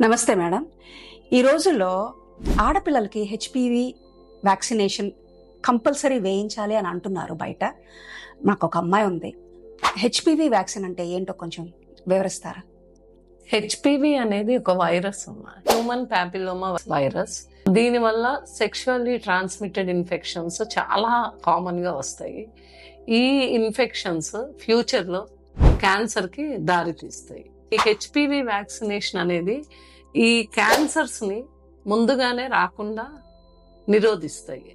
నమస్తే మేడం. ఈ రోజుల్లో ఆడపిల్లలకి హెచ్పివి వ్యాక్సినేషన్ కంపల్సరీ వేయించాలి అని అంటున్నారు బయట. నాకు ఒక అమ్మాయి ఉంది. హెచ్పివి వ్యాక్సిన్ అంటే ఏంటో కొంచెం వివరిస్తారా? హెచ్పివి అనేది ఒక వైరస్ అమ్మా, హ్యూమన్ ప్యాపిలోమా వైరస్. దీనివల్ల సెక్షువల్లీ ట్రాన్స్మిటెడ్ ఇన్ఫెక్షన్స్ చాలా కామన్ గా వస్తాయి. ఈ ఇన్ఫెక్షన్స్ ఫ్యూచర్ లో క్యాన్సర్ కి దారి తీస్తాయి. ఈ హెచ్పివి వ్యాక్సినేషన్ అనేది ఈ క్యాన్సర్స్ ని ముందుగానే రాకుండా నిరోధిస్తాయి.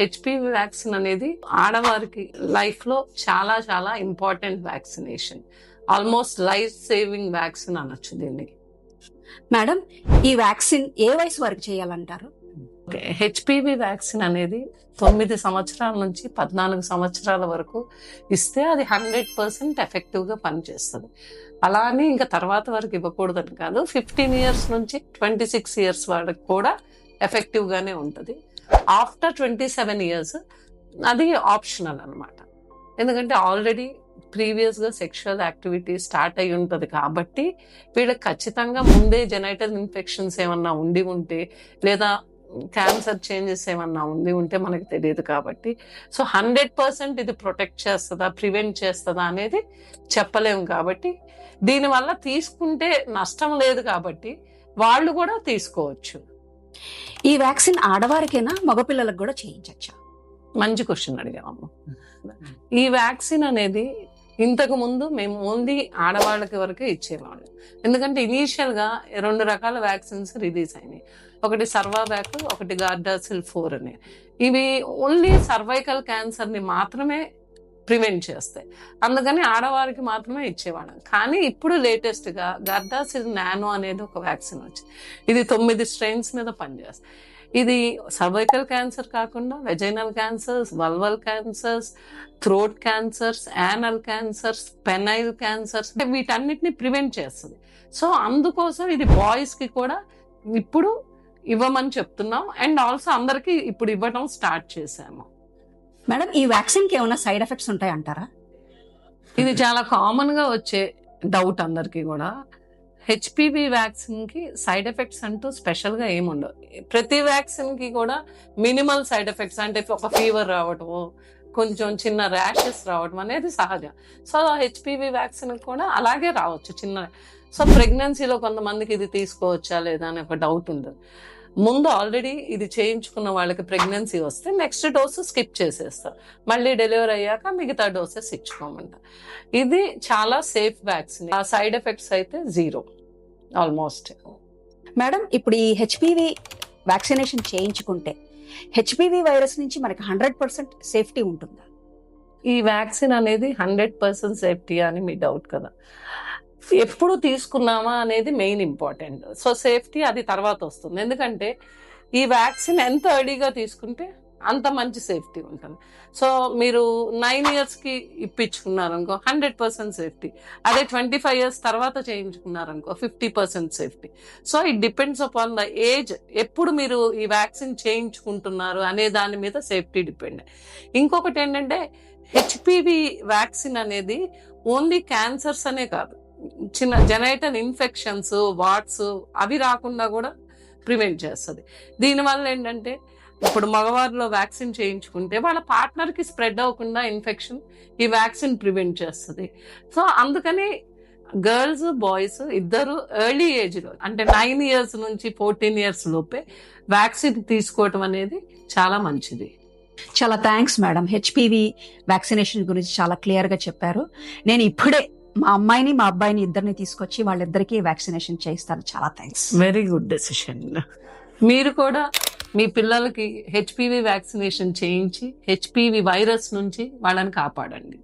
హెచ్పివి వ్యాక్సిన్ అనేది ఆడవారికి లైఫ్ లో చాలా చాలా important vaccination. Almost life saving vaccine అనొచ్చు దీన్ని. మేడం, ఈ వ్యాక్సిన్ ఏ వయసు వరకు చేయాలంటారు? హెచ్పివి వ్యాక్సిన్ అనేది 9 సంవత్సరాల నుంచి 14 సంవత్సరాల వరకు ఇస్తే అది 100% ఎఫెక్టివ్ గా పనిచేస్తుంది. అలా అని ఇంకా తర్వాత వరకు ఇవ్వకూడదని కాదు. 15 ఇయర్స్ నుంచి 26 ఇయర్స్ వరకు కూడా ఎఫెక్టివ్ గానే ఉంటుంది. ఆఫ్టర్ 27 ఇయర్స్ అది ఆప్షనల్ అనమాట. ఎందుకంటే ఆల్రెడీ ప్రీవియస్ గా సెక్షువల్ యాక్టివిటీ స్టార్ట్ అయి ఉంటుంది కాబట్టి వీళ్ళకి ఖచ్చితంగా ముందే జెనైటల్ ఇన్ఫెక్షన్స్ ఏమన్నా ఉండి ఉంటే లేదా క్యాన్సర్ చేంజెస్ ఏమన్నా ఉంటే మనకి తెలియదు కాబట్టి సో 100% ఇది ప్రొటెక్ట్ చేస్తుందా ప్రివెంట్ చేస్తుందా అనేది చెప్పలేము. కాబట్టి దీనివల్ల తీసుకుంటే నష్టం లేదు కాబట్టి వాళ్ళు కూడా తీసుకోవచ్చు. ఈ వ్యాక్సిన్ ఆడవారికైనా మగపిల్లలకు కూడా చేయించచ్చా? మంచి క్వశ్చన్ అడిగామమ్మ. ఈ వ్యాక్సిన్ అనేది ఇంతకు ముందు మేము ఓన్లీ ఆడవాళ్ళకి వరకే ఇచ్చేవాళ్ళం. ఎందుకంటే ఇనీషియల్ గా 2 రకాల వ్యాక్సిన్స్ రిలీజ్ అయినాయి. ఒకటి సర్వావ్యాక్, ఒకటి గార్డాసిల్ 4 అని. ఇవి ఓన్లీ సర్వైకల్ క్యాన్సర్ ని మాత్రమే ప్రివెంట్ చేస్తాయి. అందుకని ఆడవారికి మాత్రమే ఇచ్చేవాళ్ళం. కానీ ఇప్పుడు లేటెస్ట్ గా గార్డాసిల్ నానో అనేది ఒక వ్యాక్సిన్ వచ్చింది. ఇది 9 స్ట్రెయిన్స్ మీద పనిచేస్తుంది. ఇది సర్వైకల్ క్యాన్సర్ కాకుండా vaginal cancers, vulval cancers, throat cancers, anal cancers, penile cancers వీటన్నిటిని ప్రివెంట్ చేస్తుంది. సో అందుకోసం ఇది బాయ్స్ కి కూడా ఇప్పుడు ఇవ్వమని చెప్తున్నాం. అండ్ ఆల్సో అందరికి ఇప్పుడు ఇవ్వడం స్టార్ట్ చేశాము. మేడం, ఈ వ్యాక్సిన్ కి ఏమైనా సైడ్ ఎఫెక్ట్స్ ఉంటాయి అంటారా? ఇది చాలా కామన్ గా వచ్చే డౌట్ అందరికి కూడా. హెచ్పివి వ్యాక్సిన్ కి సైడ్ ఎఫెక్ట్స్ అంటూ స్పెషల్ గా ఏముండవు. ప్రతి వ్యాక్సిన్ కి కూడా మినిమల్ సైడ్ ఎఫెక్ట్స్ అంటే ఒక ఫీవర్ రావటము, కొంచెం చిన్న ర్యాషెస్ రావడం అనేది సహజం. సో హెచ్పివి వ్యాక్సిన్ కూడా అలాగే రావచ్చు చిన్న. సో ప్రెగ్నెన్సీలో కొంతమందికి ఇది తీసుకోవచ్చా లేదా అని ఒక డౌట్ ఉంటుంది. ముందు ఆల్రెడీ ఇది చేయించుకున్న వాళ్ళకి ప్రెగ్నెన్సీ వస్తే నెక్స్ట్ డోస్ స్కిప్ చేసేస్తారు. మళ్ళీ డెలివరీ అయ్యాక మిగతా డోసెస్ ఇచ్చుకోమంటారు. ఇది చాలా సేఫ్ వ్యాక్సిన్. ఆ సైడ్ ఎఫెక్ట్స్ అయితే 0 ఆల్మోస్ట్. మేడం, ఇప్పుడు ఈ హెచ్పివి వ్యాక్సినేషన్ చేయించుకుంటే హెచ్పివి వైరస్ నుంచి మనకి 100% సేఫ్టీ ఉంటుందా? ఈ వ్యాక్సిన్ అనేది 100% సేఫ్టీ అని మీ డౌట్ కదా. ఎప్పుడు తీసుకున్నామా అనేది మెయిన్ ఇంపార్టెంట్. సో సేఫ్టీ అది తర్వాత వస్తుంది. ఎందుకంటే ఈ వ్యాక్సిన్ ఎంత ఎర్లీగా తీసుకుంటే అంత మంచి సేఫ్టీ ఉంటుంది. సో మీరు 9 ఇయర్స్ కి ఇప్పించుకున్నారనుకో 100% సేఫ్టీ. అదే 25 ఇయర్స్ తర్వాత చేయించుకున్నారనుకో 50% safety. So it depends upon the age. ఎప్పుడు మీరు ఈ వ్యాక్సిన్ చేయించుకుంటున్నారు అనే దాని మీద సేఫ్టీ డిపెండ్. ఇంకొకటి ఏంటంటే హెచ్పివి వ్యాక్సిన్ అనేది ఓన్లీ క్యాన్సర్స్ అనే కాదు, చిన్న జెనైటల్ ఇన్ఫెక్షన్స్, వాట్స్ అవి రాకుండా కూడా ప్రివెంట్ చేస్తుంది. దీనివల్ల ఏంటంటే ఇప్పుడు మగవారిలో వ్యాక్సిన్ చేయించుకుంటే వాళ్ళ పార్ట్నర్ కి స్ప్రెడ్ అవ్వకుండా ఇన్ఫెక్షన్ ఈ వ్యాక్సిన్ ప్రివెంట్ చేస్తుంది. సో అందుకని గర్ల్స్ బాయ్స్ ఇద్దరు ఎర్లీ ఏజ్ లో అంటే 9 ఇయర్స్ నుంచి 14 ఇయర్స్ లోపే వ్యాక్సిన్ తీసుకోవటం అనేది చాలా మంచిది. చాలా థ్యాంక్స్ మేడం. హెచ్పివి వ్యాక్సినేషన్ గురించి చాలా క్లియర్ గా చెప్పారు. నేను ఇప్పుడే మా అమ్మాయిని మా అబ్బాయిని ఇద్దరిని తీసుకొచ్చి వాళ్ళిద్దరికీ వ్యాక్సినేషన్ చేయిస్తాను. చాలా థ్యాంక్స్. Very good decision. మీరు కూడా మీ పిల్లలకి హెచ్పివి వ్యాక్సినేషన్ చేయించి హెచ్పివి వైరస్ నుంచి వాళ్ళని కాపాడండి.